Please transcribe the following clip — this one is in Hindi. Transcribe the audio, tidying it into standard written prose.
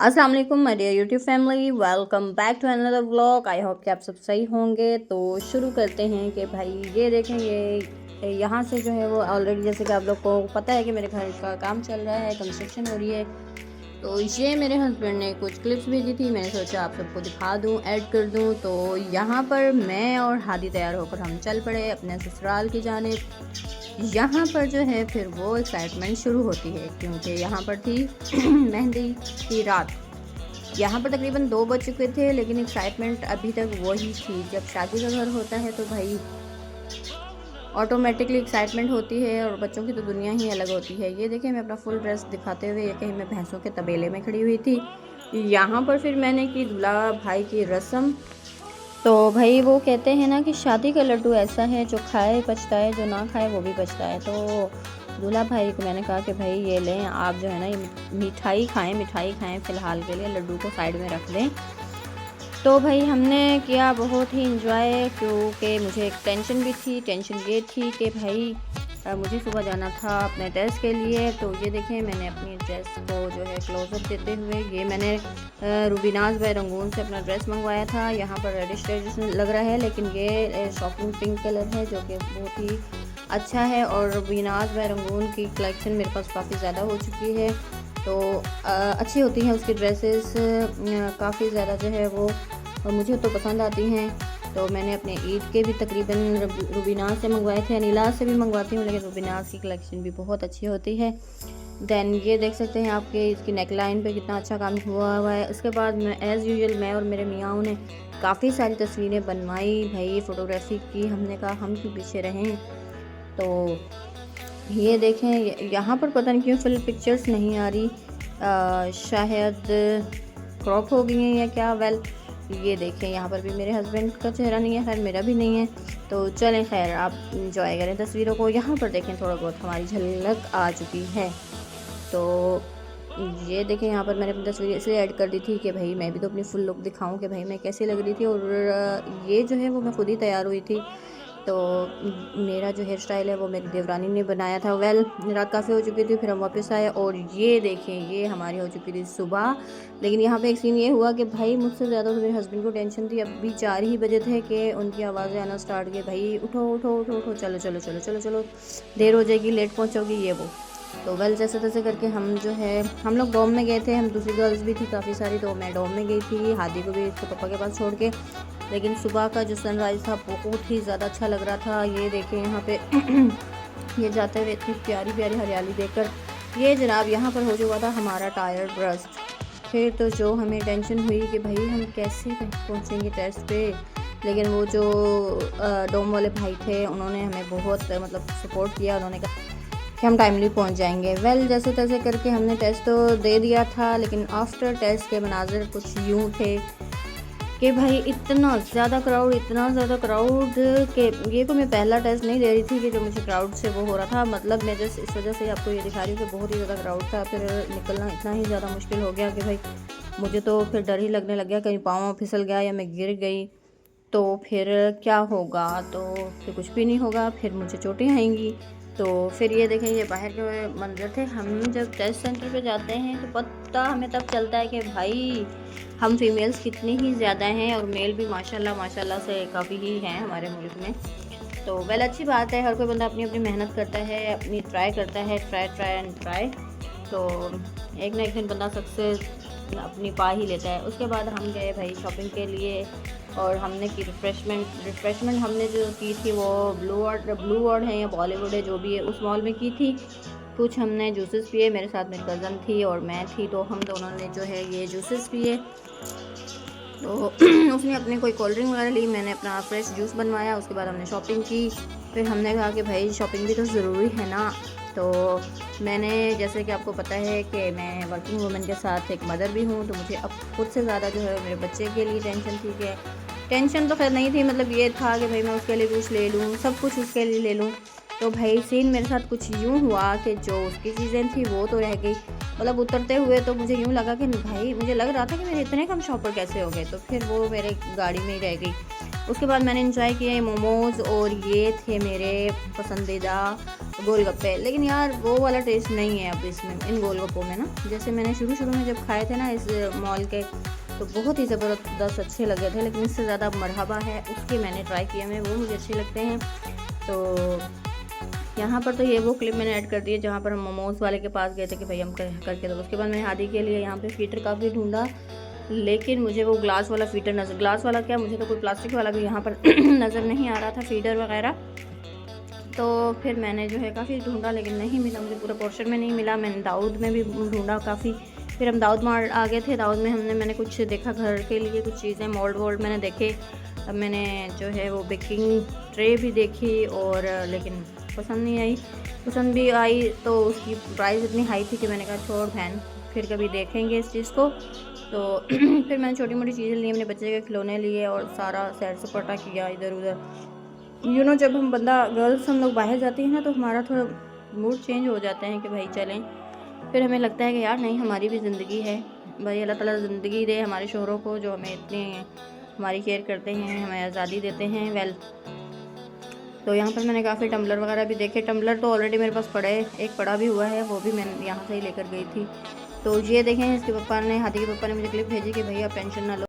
अस्सलाम वालेकुम my dear YouTube family, welcome back to another vlog. I hope कि आप सब सही होंगे। तो शुरू करते हैं कि भाई ये देखें, ये यहाँ से जो है वो ऑलरेडी जैसे कि आप लोग को पता है कि मेरे घर का काम चल रहा है, कंस्ट्रक्शन हो रही है। तो ये मेरे हस्बैंड ने कुछ क्लिप्स भेजी थी, मैंने सोचा आप सबको दिखा दूँ, ऐड कर दूँ। तो यहाँ पर मैं और हादी तैयार होकर हम चल पड़े अपने ससुराल की जानिब। यहाँ पर जो है फिर वो एक्साइटमेंट शुरू होती है, क्योंकि यहाँ पर थी मेहंदी की रात। यहाँ पर तकरीबन 2 बज चुके थे, लेकिन एक्साइटमेंट अभी तक वही थी। जब शादी का घर होता है तो भाई ऑटोमेटिकली एक्साइटमेंट होती है, और बच्चों की तो दुनिया ही अलग होती है। ये देखिए मैं अपना फुल ड्रेस दिखाते हुए, ये कहीं मैं भैंसों के तबेले में खड़ी हुई थी। यहाँ पर फिर मैंने की दूल्हा भाई की रस्म। तो भाई वो कहते हैं ना कि शादी का लड्डू ऐसा है, जो खाए पछताए, जो ना खाए वो भी पछताए। तो दूल्हा भाई को मैंने कहा कि भाई ये लें, आप जो है ना ये मिठाई खाएं फ़िलहाल के लिए, लड्डू को साइड में रख दें। तो भाई हमने किया बहुत ही इंजॉय, क्योंकि मुझे एक टेंशन भी थी। टेंशन ये थी कि भाई मुझे सुबह जाना था अपने टेस्ट के लिए। तो ये देखें मैंने अपनी ड्रेस को जो है क्लोजअप देते हुए, ये मैंने रूबीनाज बाय रंगून से अपना ड्रेस मंगवाया था। यहाँ पर रेडिश लग रहा है, लेकिन ये शॉकिंग पिंक कलर है जो कि बहुत ही अच्छा है। और रूबीनाज बाय रंगून की कलेक्शन मेरे पास काफ़ी ज़्यादा हो चुकी है, तो अच्छी होती हैं उसकी ड्रेसेस, काफ़ी ज़्यादा जो है वो मुझे तो पसंद आती हैं। तो मैंने अपने ईद के भी तकरीबन रूबीनाज से मंगवाए थे, अनीला से भी मंगवाती हूँ, लेकिन रूबीनाज की कलेक्शन भी बहुत अच्छी होती है। देन ये देख सकते हैं आपके इसकी नेक लाइन पर कितना अच्छा काम हुआ है। उसके बाद मैं एज़ यूजुअल मैं और मेरे मियाँ ने काफ़ी सारी तस्वीरें बनवाई। भाई फ़ोटोग्राफी की, हमने कहा हम क्यों पीछे रहें। तो ये देखें यहाँ पर पता नहीं क्यों फिल पिक्चर्स नहीं आ रही, शायद क्रॉप हो गई हैं या क्या। वेल ये देखें यहाँ पर भी मेरे हस्बैंड का चेहरा नहीं है, खैर मेरा भी नहीं है। तो चलें खैर आप इंजॉय करें तस्वीरों को। यहाँ पर देखें थोड़ा बहुत हमारी झलक आ चुकी है। तो ये देखें यहाँ पर मैंने अपनी तस्वीर इसलिए ऐड कर दी थी कि भाई मैं भी तो अपनी फुल लुक दिखाऊं कि भाई मैं कैसी लग रही थी। और ये जो है वो मैं खुद ही तैयार हुई थी। तो मेरा जो हेयर स्टाइल है वो मेरी देवरानी ने बनाया था। वेल रात काफ़ी हो चुकी थी, फिर हम वापस आए और ये देखें ये हमारी हो चुकी थी सुबह। लेकिन यहाँ पे एक सीन ये हुआ कि भाई मुझसे ज़्यादा तो मेरे हस्बैंड को टेंशन थी। अभी 4 ही बजे थे कि उनकी आवाज़ें आना स्टार्ट की, भाई उठो उठो उठो उठो, चलो चलो चलो चलो चलो, देर हो जाएगी, लेट पहुँचोगी, ये वो। तो वेल जैसे तैसे करके हम जो है हम लोग डॉम में गए थे, हम दूसरी गर्ल्स भी थी काफ़ी सारी। तो मैं डॉम में गई थी, हादी को भी इसके पापा के पास छोड़ के। लेकिन सुबह का जो सनराइज़ था बहुत ही ज़्यादा अच्छा लग रहा था। ये देखें यहाँ पे ये जाते हुए इतनी प्यारी प्यारी हरियाली देखकर। ये जनाब यहाँ पर हो चुका था हमारा टायर ब्रस्ट। फिर तो जो हमें टेंशन हुई कि भाई हम कैसे पहुँचेंगे टेस्ट पे। लेकिन वो जो डोम वाले भाई थे उन्होंने हमें बहुत मतलब सपोर्ट किया। उन्होंने कहा कि हम टाइमली पहुंच जाएंगे। वेल जैसे तैसे करके हमने टेस्ट तो दे दिया था, लेकिन आफ्टर टेस्ट के मनाजिर कुछ यूँ थे कि भाई इतना ज़्यादा क्राउड कि ये तो मैं पहला टेस्ट नहीं दे रही थी कि जो मुझे क्राउड से वो हो रहा था। मतलब मैं जस्ट इस वजह से आपको ये दिखा रही हूँ कि बहुत ही ज़्यादा क्राउड था। फिर निकलना इतना ही ज़्यादा मुश्किल हो गया कि भाई मुझे तो फिर डर ही लगने लग गया, कहीं पाँव फिसल गया या मैं गिर गई तो फिर क्या होगा। तो फिर कुछ भी नहीं होगा, फिर मुझे चोटें आएंगी। तो फिर ये देखें ये बाहर के मंजर थे। हम जब टेस्ट सेंटर पे जाते हैं तो पता हमें तब चलता है कि भाई हम फीमेल्स कितनी ही ज़्यादा हैं, और मेल भी माशाल्लाह माशाल्लाह से काफ़ी ही हैं हमारे मुल्क में। तो वेल अच्छी बात है, हर कोई बंदा अपनी अपनी मेहनत करता है, अपनी ट्राई करता है, ट्राई एंड ट्राई। तो एक ना एक दिन बंदा सक्सेस अपनी पा ही लेता है। उसके बाद हम गए भाई शॉपिंग के लिए, और हमने की रिफ़्रेशमेंट हमने जो की थी वो ब्लू वर्ड है या बॉलीवुड है जो भी है, उस मॉल में की थी। कुछ हमने जूसेस पिए, मेरे साथ मेरी कज़न थी और मैं थी, तो हम दोनों ने जो है ये जूसेस पिए। तो उसने अपने कोई कोल्ड ड्रिंक वगैरह ली, मैंने अपना फ्रेश जूस बनवाया। उसके बाद हमने शॉपिंग की। फिर हमने कहा कि भाई शॉपिंग भी तो ज़रूरी है ना। तो मैंने जैसे कि आपको पता है कि मैं वर्किंग वूमेन के साथ एक मदर भी हूँ, तो मुझे अब खुद से ज़्यादा जो है मेरे बच्चे के लिए टेंशन थी। कि टेंशन तो खैर नहीं थी, मतलब ये था कि भाई मैं उसके लिए कुछ ले लूँ, सब कुछ उसके लिए ले लूँ। तो भाई सीन मेरे साथ कुछ यूँ हुआ कि जो उसकी चीज़ें थी वो तो रह गई। मतलब उतरते हुए तो मुझे यूँ लगा कि भाई मुझे लग रहा था कि मेरे इतने कम शॉपर कैसे हो गए। तो फिर वो मेरे गाड़ी में ही रह गई। उसके बाद मैंने इंजॉय किया मोमोज़, और ये थे मेरे पसंदीदा गोलगप्पे, लेकिन यार वो वाला टेस्ट नहीं है अब इसमें, इन गोलगप्पों में ना। जैसे मैंने शुरू में जब खाए थे ना इस मॉल के, तो बहुत ही ज़बरदस्त अच्छे लगे थे, लेकिन इससे ज़्यादा मरहबा है उसके मैंने ट्राई किए हैं, वो मुझे अच्छे लगते हैं। तो यहाँ पर तो ये वो क्लिप मैंने ऐड कर दी है जहाँ पर हम मोमोज़ वाले के पास गए थे कि भाई हम करके दो। उसके बाद मैंने हादी के लिए यहाँ पे फीटर काफ़ी ढूंढा, लेकिन मुझे वो ग्लास वाला फीटर नज़र, ग्लास वाला क्या, मुझे तो कोई प्लास्टिक वाला भी यहाँ पर नज़र नहीं आ रहा था फीडर वगैरह। तो फिर मैंने जो है काफ़ी ढूंढा, लेकिन नहीं मिला मुझे, पूरा पोर्शन में नहीं मिला। मैंने दाऊद में भी ढूंढा काफ़ी, फिर हम दाऊद मार्ट आ गए थे। दाऊद में मैंने कुछ देखा घर के लिए, कुछ चीज़ें मोल्ड वोल्ड मैंने देखे। अब मैंने जो है वो बेकिंग ट्रे भी देखी, और लेकिन पसंद नहीं आई। पसंद भी आई तो उसकी प्राइस इतनी हाई थी कि मैंने कहा छोड़ बहन, फिर कभी देखेंगे इस चीज़ को। तो फिर मैंने छोटी मोटी चीज़ें ली, अपने बच्चे के खिलौने लिए, और सारा सैर सपाटा किया इधर उधर। जब हम गर्ल्स हम लोग बाहर जाती हैं ना, तो हमारा थोड़ा मूड चेंज हो जाते हैं कि भाई चलें। फिर हमें लगता है कि यार नहीं, हमारी भी ज़िंदगी है भाई, अल्लाह ताला ज़िंदगी दे हमारे शोहरों को जो हमें इतने हमारी केयर करते हैं, हमें आज़ादी देते हैं। तो यहाँ पर मैंने काफ़ी टम्बलर वगैरह भी देखे। टम्बलर तो ऑलरेडी मेरे पास पड़े, एक पड़ा भी हुआ है, वो भी मैं यहाँ से ही लेकर गई थी। तो ये देखें, इसके पापा ने, हाथी के पापा ने मुझे क्लिप भेजी कि भैया टेंशन ना लो,